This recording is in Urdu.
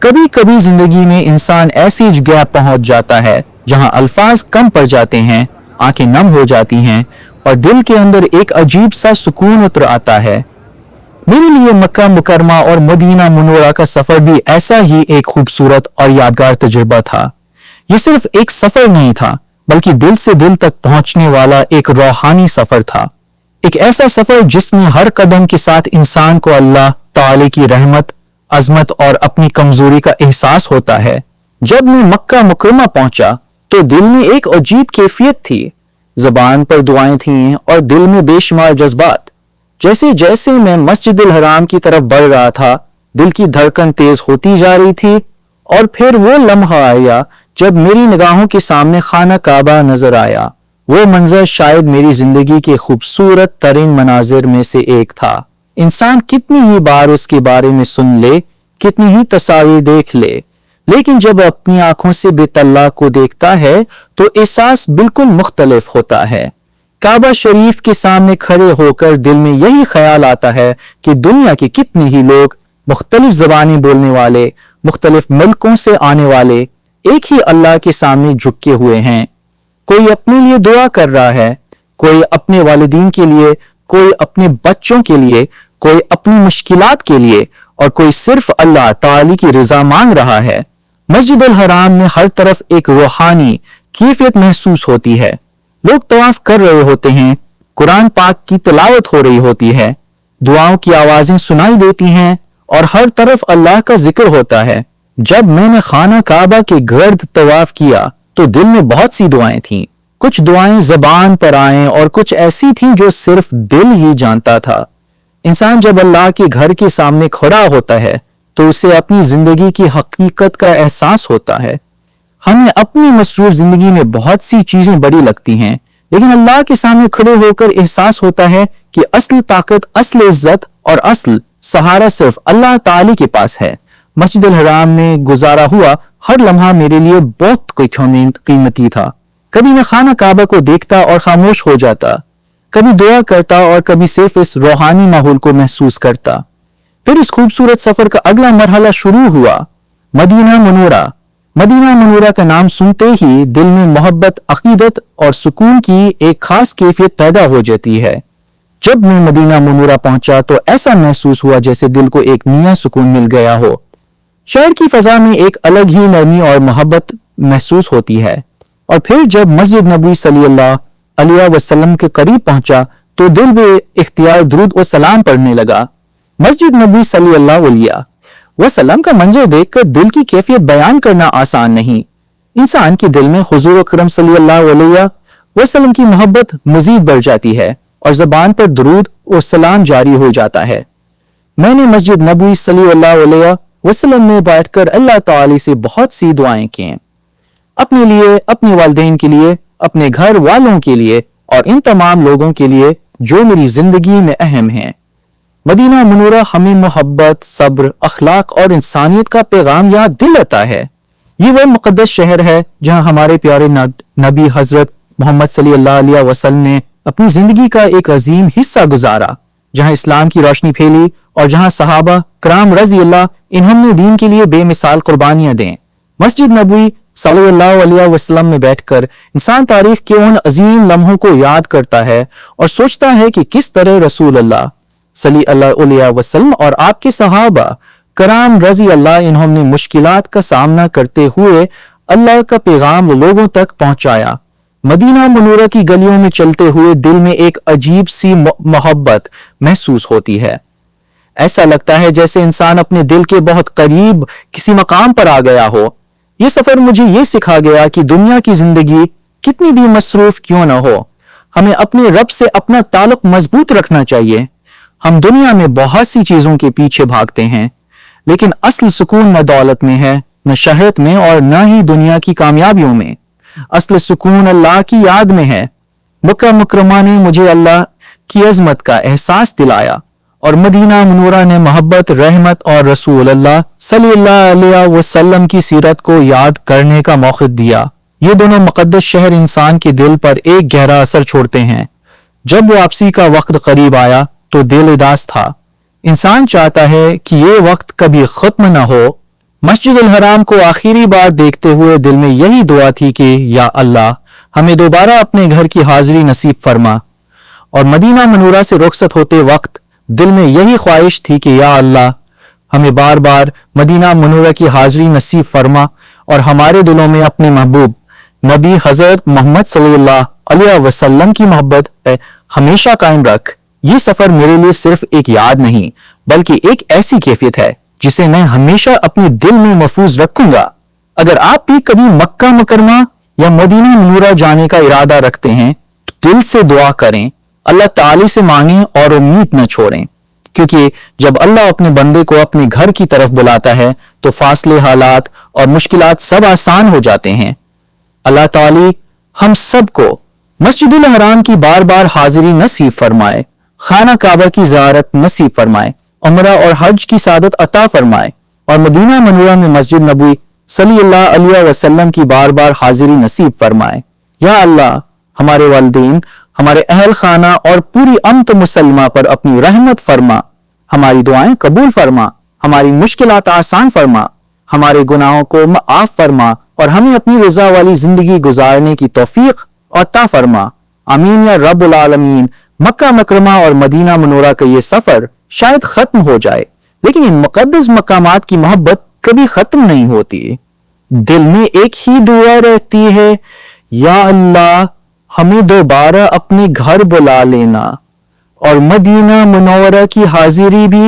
کبھی کبھی زندگی میں انسان ایسی جگہ پہنچ جاتا ہے جہاں الفاظ کم پڑ جاتے ہیں، آنکھیں نم ہو جاتی ہیں اور دل کے اندر ایک عجیب سا سکون اتر آتا ہے۔ میرے لیے مکہ مکرمہ اور مدینہ منورہ کا سفر بھی ایسا ہی ایک خوبصورت اور یادگار تجربہ تھا۔ یہ صرف ایک سفر نہیں تھا بلکہ دل سے دل تک پہنچنے والا ایک روحانی سفر تھا، ایک ایسا سفر جس میں ہر قدم کے ساتھ انسان کو اللہ تعالی کی رحمت، عظمت اور اپنی کمزوری کا احساس ہوتا ہے۔ جب میں مکہ مکرمہ پہنچا تو دل میں ایک عجیب کیفیت تھی، زبان پر دعائیں تھیں اور دل میں بے شمار جذبات۔ جیسے جیسے میں مسجد الحرام کی طرف بڑھ رہا تھا، دل کی دھڑکن تیز ہوتی جا رہی تھی، اور پھر وہ لمحہ آیا جب میری نگاہوں کے سامنے خانہ کعبہ نظر آیا۔ وہ منظر شاید میری زندگی کے خوبصورت ترین مناظر میں سے ایک تھا۔ انسان کتنی ہی بار اس کے بارے میں سن لے، کتنی ہی تصاویر دیکھ لے، لیکن جب اپنی آنکھوں سے بیت اللہ کو دیکھتا ہے تو احساس بالکل مختلف ہوتا ہے۔ کعبہ شریف کے سامنے کھڑے ہو کر دل میں یہی خیال آتا ہے کہ دنیا کے کتنے ہی لوگ، مختلف زبانیں بولنے والے، مختلف ملکوں سے آنے والے، ایک ہی اللہ کے سامنے جھکے ہوئے ہیں۔ کوئی اپنے لیے دعا کر رہا ہے، کوئی اپنے والدین کے لیے، کوئی اپنے بچوں کے لیے، کوئی اپنی مشکلات کے لیے، اور کوئی صرف اللہ تعالی کی رضا مانگ رہا ہے۔ مسجد الحرام میں ہر طرف ایک روحانی کیفیت محسوس ہوتی ہے۔ لوگ طواف کر رہے ہوتے ہیں، قرآن پاک کی تلاوت ہو رہی ہوتی ہے، دعاؤں کی آوازیں سنائی دیتی ہیں اور ہر طرف اللہ کا ذکر ہوتا ہے۔ جب میں نے خانہ کعبہ کے گرد طواف کیا تو دل میں بہت سی دعائیں تھیں۔ کچھ دعائیں زبان پر آئیں اور کچھ ایسی تھیں جو صرف دل ہی جانتا تھا۔ انسان جب اللہ کے گھر کے سامنے کھڑا ہوتا ہے تو اسے اپنی زندگی کی حقیقت کا احساس ہوتا ہے۔ ہمیں اپنی مصروف زندگی میں بہت سی چیزیں بڑی لگتی ہیں، لیکن اللہ کے سامنے کھڑے ہو کر احساس ہوتا ہے کہ اصل طاقت، اصل عزت اور اصل سہارا صرف اللہ تعالی کے پاس ہے۔ مسجد الحرام میں گزارا ہوا ہر لمحہ میرے لیے بہت قیمتی تھا۔ کبھی میں خانہ کعبہ کو دیکھتا اور خاموش ہو جاتا، کبھی دعا کرتا اور کبھی صرف اس روحانی ماحول کو محسوس کرتا۔ پھر اس خوبصورت سفر کا اگلا مرحلہ شروع ہوا، مدینہ منورہ۔ مدینہ منورہ کا نام سنتے ہی دل میں محبت، عقیدت اور سکون کی ایک خاص کیفیت پیدا ہو جاتی ہے۔ جب میں مدینہ منورہ پہنچا تو ایسا محسوس ہوا جیسے دل کو ایک نیا سکون مل گیا ہو۔ شہر کی فضا میں ایک الگ ہی نرمی اور محبت محسوس ہوتی ہے، اور پھر جب مسجد نبوی صلی اللہ علیہ وسلم کے قریب پہنچا تو دل بے اختیار درود و سلام پڑھنے لگا۔ مسجد نبوی صلی اللہ علیہ وسلم کا منظر دیکھ کر دل کی کیفیت بیان کرنا آسان نہیں۔ انسان کے دل میں حضور اکرم صلی اللہ علیہ وسلم کی محبت مزید بڑھ جاتی ہے اور زبان پر درود و سلام جاری ہو جاتا ہے۔ میں نے مسجد نبوی صلی اللہ علیہ وسلم میں بیٹھ کر اللہ تعالی سے بہت سی دعائیں کی، اپنے لیے، اپنے والدین کے لیے، اپنے گھر والوں کے لیے اور ان تمام لوگوں کے لیے جو میری زندگی میں اہم ہیں۔ مدینہ منورہ ہمیں محبت، صبر، اخلاق اور انسانیت کا پیغام یاد دلاتا ہے۔ یہ وہ مقدس شہر ہے جہاں ہمارے پیارے نبی حضرت محمد صلی اللہ علیہ وسلم نے اپنی زندگی کا ایک عظیم حصہ گزارا، جہاں اسلام کی روشنی پھیلی اور جہاں صحابہ کرام رضی اللہ عنہم نے دین کے لیے بے مثال قربانیاں دیں۔ مسجد نبوی صلی اللہ علیہ وسلم میں بیٹھ کر انسان تاریخ کے ان عظیم لمحوں کو یاد کرتا ہے اور سوچتا ہے کہ کس طرح رسول اللہ صلی اللہ علیہ وسلم اور آپ کے صحابہ کرام رضی اللہ عنہم نے مشکلات کا سامنا کرتے ہوئے اللہ کا پیغام لوگوں تک پہنچایا۔ مدینہ منورہ کی گلیوں میں چلتے ہوئے دل میں ایک عجیب سی محبت محسوس ہوتی ہے۔ ایسا لگتا ہے جیسے انسان اپنے دل کے بہت قریب کسی مقام پر آ گیا ہو۔ یہ سفر مجھے یہ سکھا گیا کہ دنیا کی زندگی کتنی بھی مصروف کیوں نہ ہو، ہمیں اپنے رب سے اپنا تعلق مضبوط رکھنا چاہیے۔ ہم دنیا میں بہت سی چیزوں کے پیچھے بھاگتے ہیں، لیکن اصل سکون نہ دولت میں ہے، نہ شہرت میں، اور نہ ہی دنیا کی کامیابیوں میں۔ اصل سکون اللہ کی یاد میں ہے۔ مکہ مکرمہ نے مجھے اللہ کی عظمت کا احساس دلایا، اور مدینہ منورہ نے محبت، رحمت اور رسول اللہ صلی اللہ علیہ وسلم کی سیرت کو یاد کرنے کا موقع دیا۔ یہ دونوں مقدس شہر انسان کے دل پر ایک گہرا اثر چھوڑتے ہیں۔ جب واپسی کا وقت قریب آیا تو دل اداس تھا۔ انسان چاہتا ہے کہ یہ وقت کبھی ختم نہ ہو، مسجد الحرام کو آخری بار دیکھتے ہوئے دل میں یہی دعا تھی کہ یا اللہ ہمیں دوبارہ اپنے گھر کی حاضری نصیب فرما، اور مدینہ منورہ سے رخصت ہوتے وقت دل میں یہی خواہش تھی کہ یا اللہ ہمیں بار بار مدینہ منورہ کی حاضری نصیب فرما اور ہمارے دلوں میں اپنے محبوب نبی حضرت محمد صلی اللہ علیہ وسلم کی محبت ہمیشہ قائم رکھ۔ یہ سفر میرے لیے صرف ایک یاد نہیں بلکہ ایک ایسی کیفیت ہے جسے میں ہمیشہ اپنے دل میں محفوظ رکھوں گا۔ اگر آپ بھی کبھی مکہ مکرمہ یا مدینہ منورہ جانے کا ارادہ رکھتے ہیں تو دل سے دعا کریں، اللہ تعالی سے مانگیں اور امید نہ چھوڑیں، کیونکہ جب اللہ اپنے بندے کو اپنے گھر کی طرف بلاتا ہے تو فاصلے، حالات اور مشکلات سب آسان ہو جاتے ہیں۔ اللہ تعالی ہم سب کو مسجد الحرام کی بار بار حاضری نصیب فرمائے، خانہ کعبہ کی زیارت نصیب فرمائے، عمرہ اور حج کی سعادت عطا فرمائے، اور مدینہ منورہ میں مسجد نبوی صلی اللہ علیہ وسلم کی بار بار حاضری نصیب فرمائے۔ یا اللہ ہمارے والدین، ہمارے اہل خانہ اور پوری امت مسلمہ پر اپنی رحمت فرما، ہماری دعائیں قبول فرما، ہماری مشکلات آسان فرما، ہمارے گناہوں کو معاف فرما اور ہمیں اپنی رضا والی زندگی گزارنے کی توفیق عطا فرما۔ آمین یا رب العالمین۔ مکہ مکرمہ اور مدینہ منورہ کا یہ سفر شاید ختم ہو جائے لیکن ان مقدس مقامات کی محبت کبھی ختم نہیں ہوتی۔ دل میں ایک ہی دعا رہتی ہے، یا اللہ ہمیں دوبارہ اپنے گھر بلا لینا اور مدینہ منورہ کی حاضری بھی